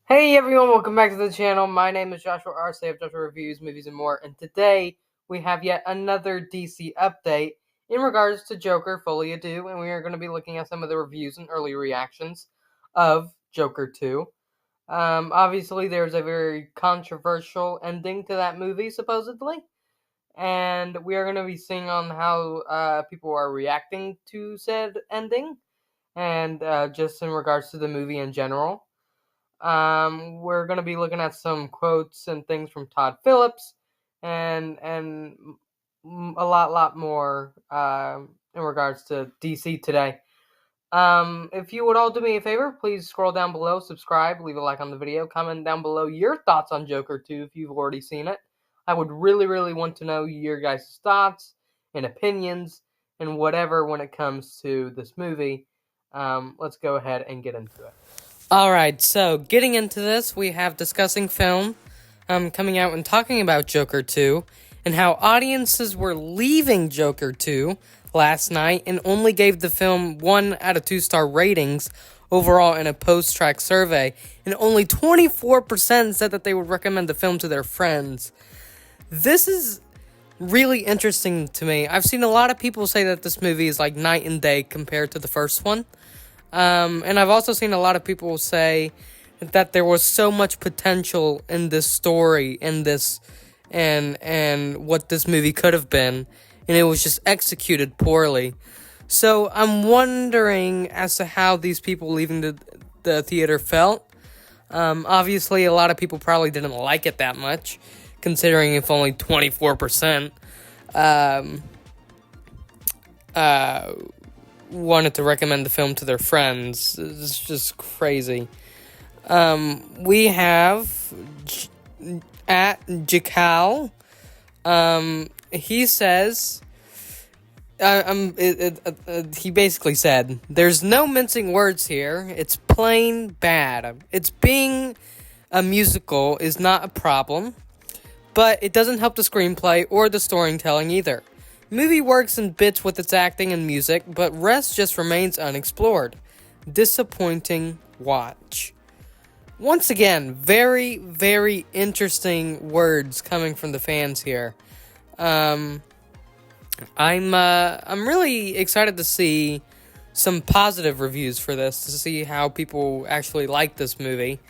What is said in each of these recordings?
Hey everyone, welcome back to the channel. My name is Joshua Arce of Joshua Reviews, Movies, and More, and today we have yet another DC update in regards to Joker FOLIE, and we are going to be looking at some of the reviews and early reactions of Joker 2. Obviously, there's a very controversial ending to that movie, supposedly, and we are going to be seeing on how people are reacting to said ending, and just in regards to the movie in general. We're going to be looking at some quotes and things from Todd Phillips, and a lot more in regards to DC today. If you would all do me a favor, please scroll down below, subscribe, leave a like on the video, comment down below your thoughts on Joker 2 if you've already seen it. I would really want to know your guys' thoughts and opinions and whatever when it comes to this movie. Let's go ahead and get into it. Alright, so getting into this, we have Discussing Film coming out and talking about Joker 2 and how audiences were leaving Joker 2 last night and only gave the film 1 out of 2-star ratings overall in a post-track survey, and only 24% said that they would recommend the film to their friends. This is really interesting to me. I've seen a lot of people say that this movie is like night and day compared to the first one. And I've also seen a lot of people say that there was so much potential in this story, in this, and what this movie could have been, and it was just executed poorly. So I'm wondering as to how these people leaving the theater felt. Obviously, a lot of people probably didn't like it that much, considering if only 24%. Wanted to recommend the film to their friends. It's just crazy. We have at Jakal. He says, he basically said, "There's no mincing words here. It's plain bad. It's being a musical is not a problem, but it doesn't help the screenplay or the storytelling either. Movie works in bits with its acting and music, but rest just remains unexplored. Disappointing watch." Once again, very interesting words coming from the fans here. I'm really excited to see some positive reviews for this, to see how people actually like this movie.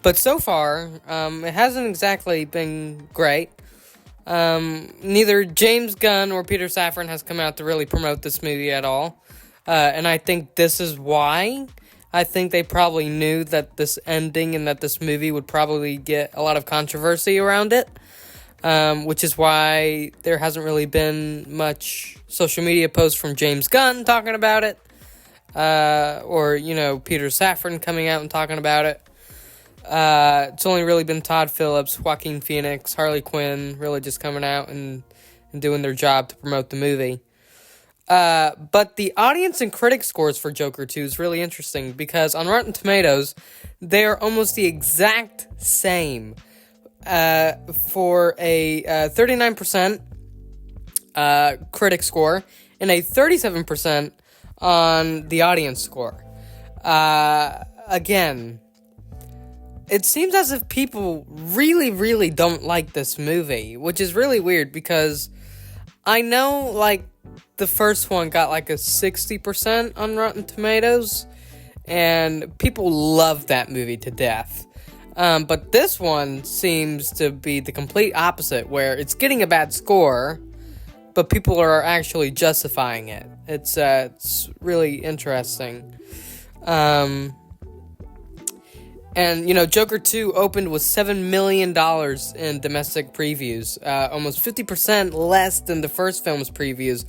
But so far, it hasn't exactly been great. Neither James Gunn or Peter Safran has come out to really promote this movie at all. And I think this is why. I think they probably knew that this ending and that this movie would probably get a lot of controversy around it. Which is why there hasn't really been much social media posts from James Gunn talking about it. Or, Peter Safran coming out and talking about it. It's only really been Todd Phillips, Joaquin Phoenix, Harley Quinn, really just coming out and doing their job to promote the movie. But the audience and critic scores for Joker 2 is really interesting, because on Rotten Tomatoes, they are almost the exact same. For a 39% critic score and a 37% on the audience score. Again, it seems as if people really don't like this movie, which is really weird, because I know, the first one got, a 60% on Rotten Tomatoes, and people love that movie to death. But this one seems to be the complete opposite, where it's getting a bad score, but people are actually justifying it. It's really interesting. And, Joker 2 opened with $7 million in domestic previews, almost 50% less than the first film's previews.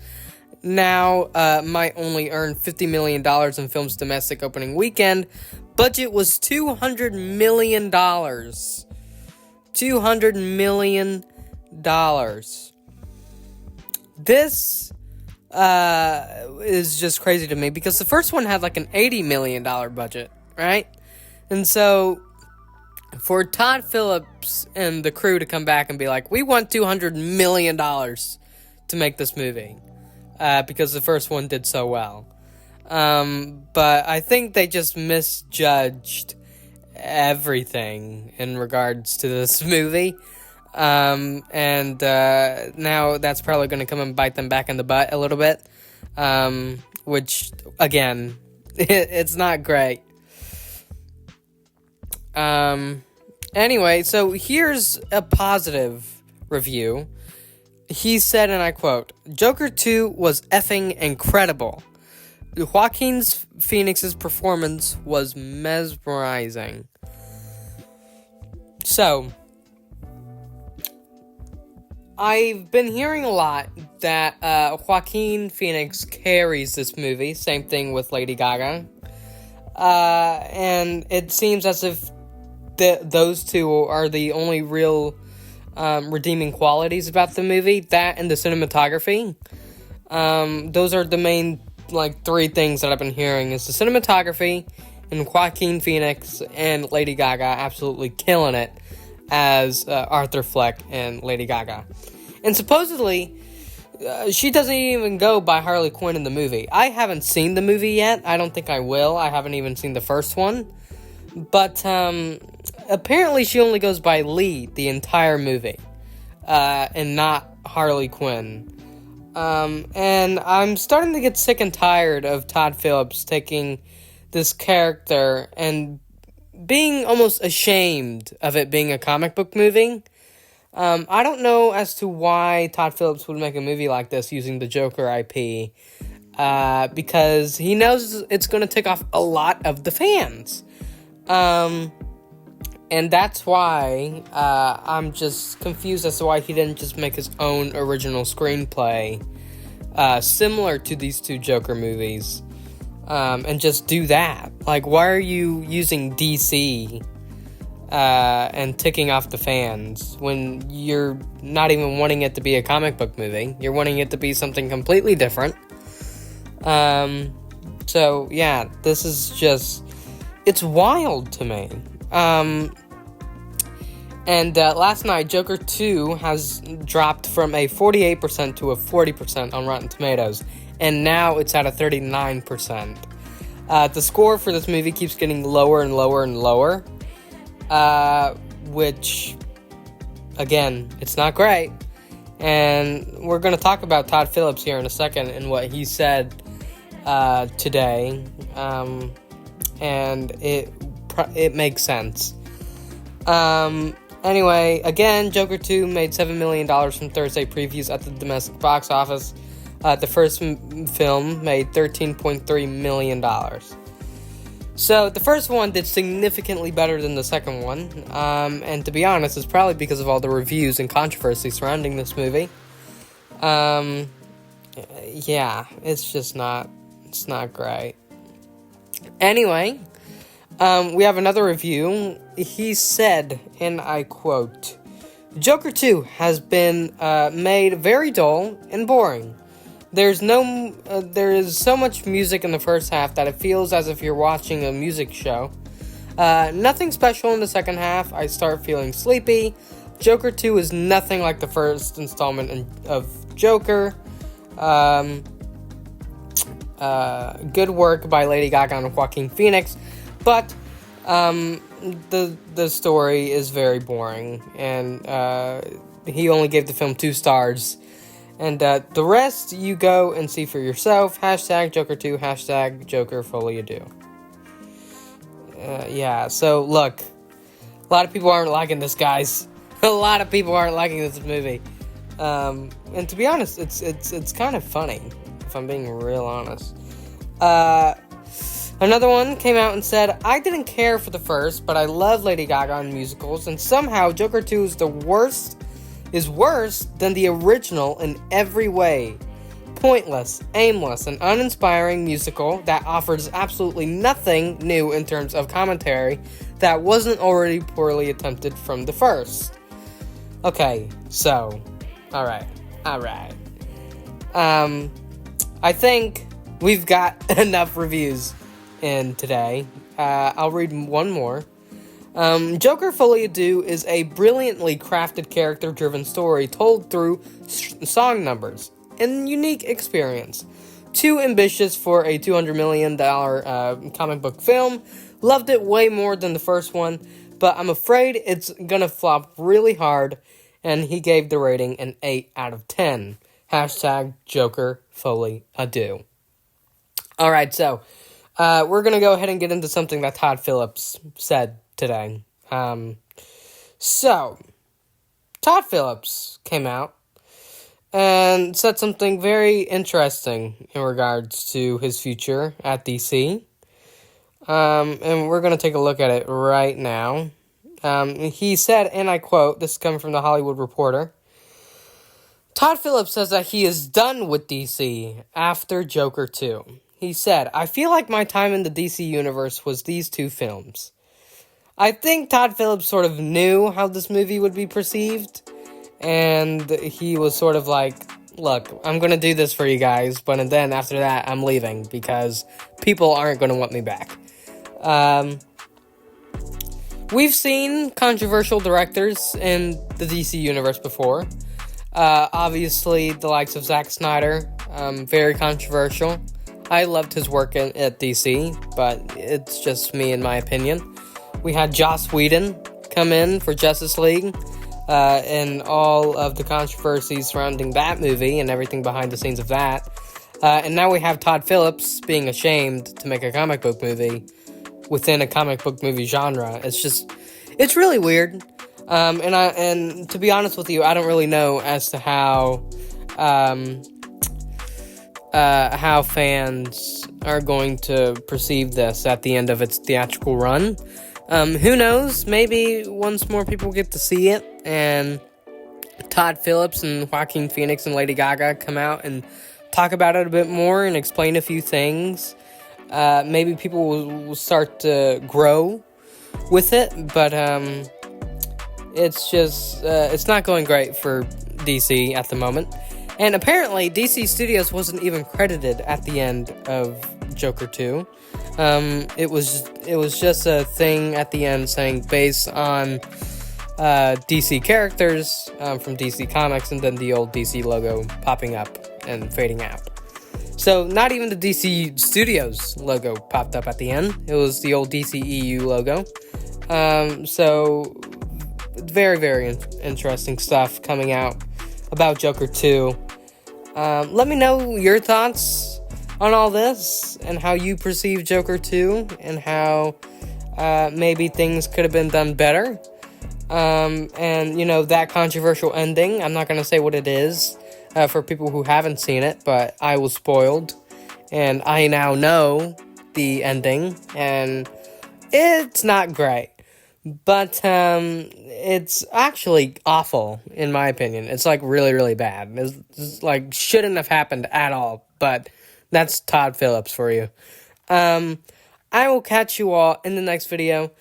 Now, might only earn $50 million in film's domestic opening weekend. Budget was $200 million. $200 million. This is just crazy to me, because the first one had an $80 million budget, right? And so, for Todd Phillips and the crew to come back and be like, we want $200 million to make this movie, because the first one did so well. But I think they just misjudged everything in regards to this movie. And now that's probably going to come and bite them back in the butt a little bit. Which, again, it's not great. Anyway, so here's a positive review. He said, and I quote, "Joker 2 was effing incredible. Joaquin Phoenix's performance was mesmerizing." So, I've been hearing a lot that Joaquin Phoenix carries this movie. Same thing with Lady Gaga. And it seems as if those two are the only real redeeming qualities about the movie. That and the cinematography. Those are the main, three things that I've been hearing. Is the cinematography, and Joaquin Phoenix and Lady Gaga absolutely killing it as Arthur Fleck and Lady Gaga. And supposedly, she doesn't even go by Harley Quinn in the movie. I haven't seen the movie yet. I don't think I will. I haven't even seen the first one. But apparently she only goes by Lee the entire movie, and not Harley Quinn. And I'm starting to get sick and tired of Todd Phillips taking this character and being almost ashamed of it being a comic book movie. I don't know as to why Todd Phillips would make a movie like this using the Joker IP, because he knows it's going to tick off a lot of the fans. And that's why I'm just confused as to why he didn't just make his own original screenplay similar to these two Joker movies, and just do that. Why are you using DC and ticking off the fans when you're not even wanting it to be a comic book movie? You're wanting it to be something completely different. So, yeah, this is just... It's wild to me. And last night, Joker 2 has dropped from a 48% to a 40% on Rotten Tomatoes. And now it's at a 39%. The score for this movie keeps getting lower and lower and lower. Which, again, it's not great. And we're going to talk about Todd Phillips here in a second and what he said today. And it makes sense. Anyway, again, Joker 2 made $7 million from Thursday previews at the domestic box office. The first film made $13.3 million. So, the first one did significantly better than the second one. And to be honest, it's probably because of all the reviews and controversy surrounding this movie. Yeah, it's not great. Anyway, we have another review. He said, and I quote, "Joker 2 has been made very dull and boring. There is so much music in the first half that it feels as if you're watching a music show. Nothing special in the second half. I start feeling sleepy. Joker 2 is nothing like the first installment of Joker. Good work by Lady Gaga and Joaquin Phoenix, but the story is very boring, and he only gave the film 2 stars, and the rest you go and see for yourself. Hashtag Joker 2, hashtag Joker FOLIE DEUX." Yeah, so look, a lot of people aren't liking this, guys. A lot of people aren't liking this movie, and to be honest, it's kind of funny, if I'm being real honest. Another one came out and said, "I didn't care for the first, but I love Lady Gaga in musicals, and somehow Joker 2 is worse than the original in every way. Pointless, aimless, and uninspiring musical that offers absolutely nothing new in terms of commentary that wasn't already poorly attempted from the first." Okay, so, alright. I think we've got enough reviews in today. I'll read one more. Joker FOLIE DEUX is a brilliantly crafted character-driven story told through song numbers and unique experience. Too ambitious for a $200 million comic book film, Loved it way more than the first one, but I'm afraid it's gonna flop really hard, and he gave the rating an 8 out of 10. Hashtag Joker Foley adieu. Alright, so, we're gonna go ahead and get into something that Todd Phillips said today. So, Todd Phillips came out and said something very interesting in regards to his future at DC. And we're going to take a look at it right now. He said, and I quote, this is coming from the Hollywood Reporter, Todd Phillips says that he is done with DC after Joker 2. He said, I feel like my time in the DC universe was these two films. I think Todd Phillips sort of knew how this movie would be perceived, and he was sort of like, look, I'm going to do this for you guys, but then after that, I'm leaving, because people aren't going to want me back. We've seen controversial directors in the DC universe before. Obviously, the likes of Zack Snyder, very controversial. I loved his work at DC, but it's just me in my opinion. We had Joss Whedon come in for Justice League, and all of the controversy surrounding that movie and everything behind the scenes of that. And now we have Todd Phillips being ashamed to make a comic book movie within a comic book movie genre. It's really weird. And to be honest with you, I don't really know as to how fans are going to perceive this at the end of its theatrical run. Who knows? Maybe once more people get to see it, and Todd Phillips and Joaquin Phoenix and Lady Gaga come out and talk about it a bit more and explain a few things. Maybe people will start to grow with it, but it's just it's not going great for DC at the moment. And apparently, DC Studios wasn't even credited at the end of Joker 2. It was just a thing at the end saying based on DC characters from DC Comics, and then the old DC logo popping up and fading out. So not even the DC Studios logo popped up at the end. It was the old DCEU logo. So very, very interesting stuff coming out about Joker 2. Let me know your thoughts on all this and how you perceive Joker 2 and how maybe things could have been done better. And, you know, that controversial ending, I'm not going to say what it is for people who haven't seen it, but I was spoiled, and I now know the ending, and it's not great. But it's actually awful, in my opinion. It's, like, really, really bad. It's like, shouldn't have happened at all, but that's Todd Phillips for you. I will catch you all in the next video.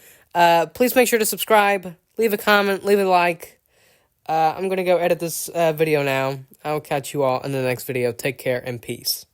Please make sure to subscribe, leave a comment, leave a like. I'm going to go edit this video now. I will catch you all in the next video. Take care and peace.